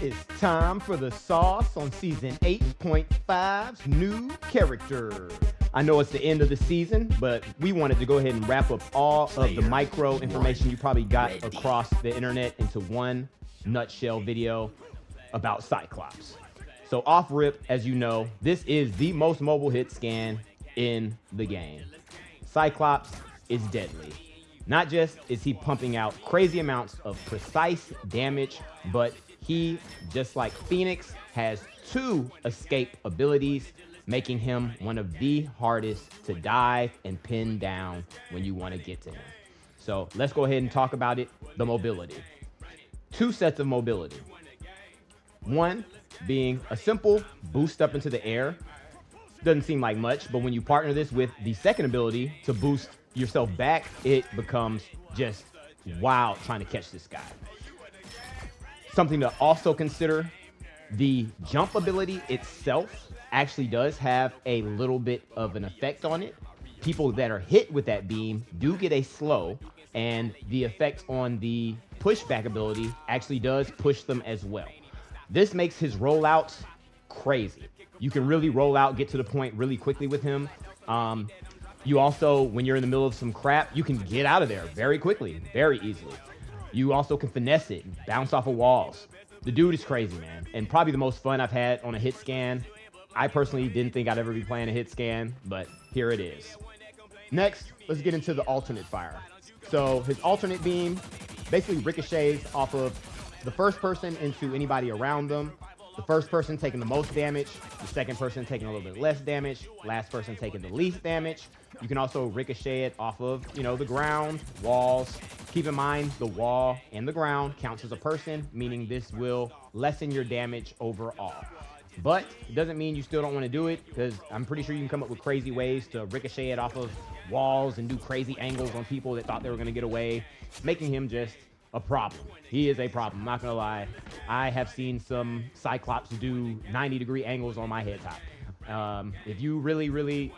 It's time for the sauce on season 8.5's new character. I know it's the end of the season, but we wanted to go ahead and wrap up all of the micro information you probably got across the internet into one nutshell video about Cyclops. So off rip, as you know, this is the most mobile hit scan in the game. Cyclops is deadly. Not just is he pumping out crazy amounts of precise damage, but he, just like Phoenix, has 2 escape abilities, making him one of the hardest to dive and pin down when you want to get to him. So let's go ahead and talk about it, the mobility. 2 sets of mobility. One being a simple boost up into the air. Doesn't seem like much, but when you partner this with the second ability to boost yourself back, it becomes just wild trying to catch this guy. Something to also consider, the jump ability itself actually does have a little bit of an effect on it. People that are hit with that beam do get a slow, and the effect on the pushback ability actually does push them as well. This makes his rollouts crazy. You can really roll out, get to the point really quickly with him. You also, when you're in the middle of some crap, you can get out of there very quickly, very easily. You also can finesse it, bounce off of walls. The dude is crazy, man, and probably the most fun I've had on a hit scan. I personally didn't think I'd ever be playing a hit scan, but here it is. Next, let's get into the alternate fire. So his alternate beam basically ricochets off of the first person into anybody around them. The first person taking the most damage, the second person taking a little bit less damage, last person taking the least damage. You can also ricochet it off of, the ground, walls. Keep in mind, the wall and the ground counts as a person, meaning this will lessen your damage overall. But it doesn't mean you still don't want to do it, because I'm pretty sure you can come up with crazy ways to ricochet it off of walls and do crazy angles on people that thought they were going to get away, making him just a problem. He is a problem, not gonna lie. I have seen some Cyclops do 90-degree angles on my head top. If you really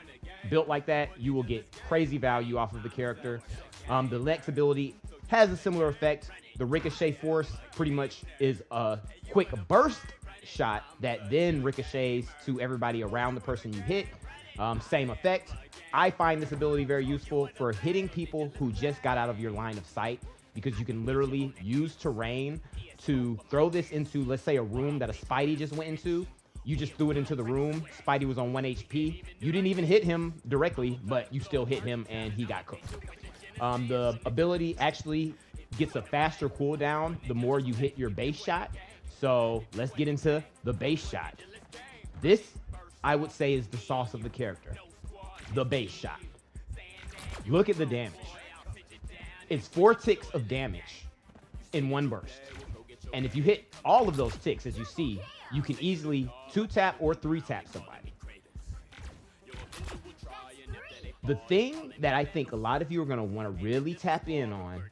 built like that, you will get crazy value off of the character. The Lex ability has a similar effect. The ricochet force pretty much is a quick burst shot that then ricochets to everybody around the person you hit. Same effect. I find this ability very useful for hitting people who just got out of your line of sight, because you can literally use terrain to throw this into, let's say, a room that a Spidey just went into. You just threw it into the room. Spidey was on 1 HP. You didn't even hit him directly, but you still hit him and he got cooked. The ability actually gets a faster cooldown the more you hit your base shot. So let's get into the base shot. This, I would say, is the sauce of the character. The base shot. Look at the damage. It's 4 ticks of damage in one burst. And if you hit all of those ticks, as you see, you can easily 2-tap or 3-tap somebody. The thing that I think a lot of you are going to want to really tap in on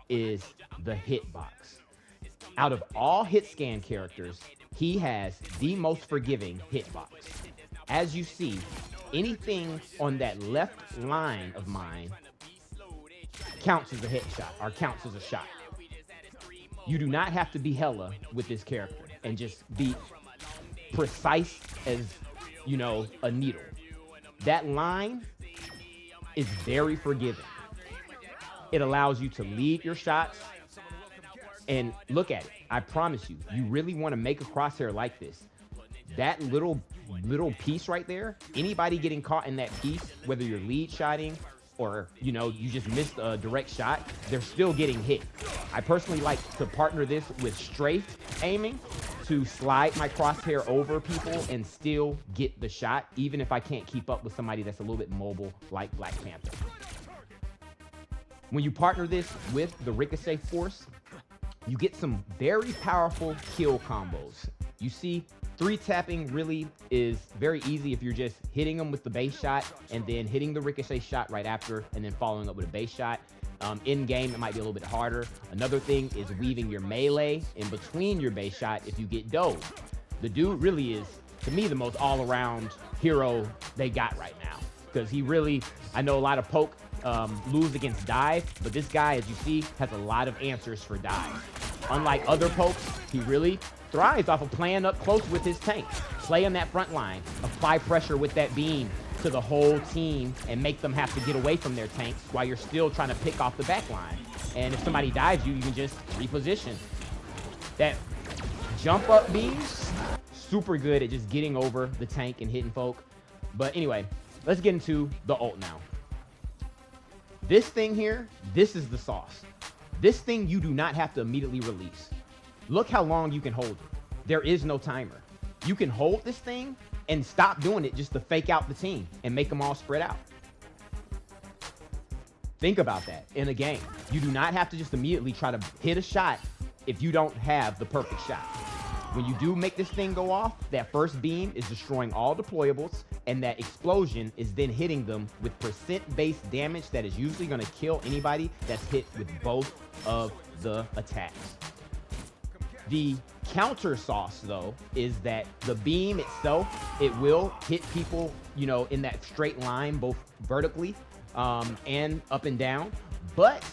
is the hitbox. Out of all hit scan characters, he has the most forgiving hitbox. As you see, anything on that left line of mine counts as a hit shot, or counts as a shot. You do not have to be hella with this character and just be precise as, a needle. That line is very forgiving. It allows you to lead your shots, and look at it. I promise you, you really want to make a crosshair like this. That little piece right there, anybody getting caught in that piece, whether you're lead shotting or, you just missed a direct shot, they're still getting hit. I personally like to partner this with strafe aiming to slide my crosshair over people and still get the shot, even if I can't keep up with somebody that's a little bit mobile like Black Panther. When you partner this with the ricochet force, you get some very powerful kill combos. You see, 3-tapping really is very easy if you're just hitting them with the base shot and then hitting the ricochet shot right after and then following up with a base shot. In game, it might be a little bit harder. Another thing is weaving your melee in between your base shot if you get dozed. The dude really is, to me, the most all-around hero they got right now, because he really, I know a lot of poke lose against dive, but this guy, as you see, has a lot of answers for dive. Unlike other pokes, he really thrives off of playing up close with his tank. Play on that front line, apply pressure with that beam to the whole team and make them have to get away from their tanks while you're still trying to pick off the back line. And if somebody dives you, you can just reposition. That jump up beam, super good at just getting over the tank and hitting folk. But anyway, let's get into the ult now. This thing here, this is the sauce. This thing you do not have to immediately release. Look how long you can hold it. There is no timer. You can hold this thing and stop doing it just to fake out the team and make them all spread out. Think about that in a game. You do not have to just immediately try to hit a shot if you don't have the perfect shot. When you do make this thing go off, that first beam is destroying all deployables, and that explosion is then hitting them with percent-based damage that is usually going to kill anybody that's hit with both of the attacks. The counter sauce, though, is that the beam itself, it will hit people, you know, in that straight line, both vertically and up and down, but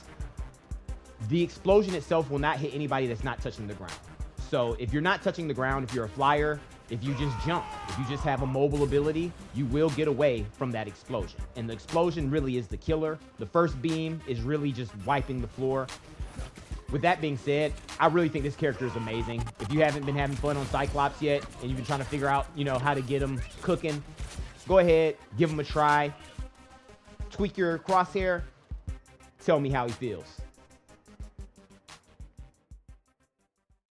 the explosion itself will not hit anybody that's not touching the ground. So if you're not touching the ground, if you're a flyer, if you just jump, if you just have a mobile ability, you will get away from that explosion. And the explosion really is the killer. The first beam is really just wiping the floor. With that being said, I really think this character is amazing. If you haven't been having fun on Cyclops yet, and you've been trying to figure out, you know, how to get him cooking, go ahead, give him a try. Tweak your crosshair. Tell me how he feels.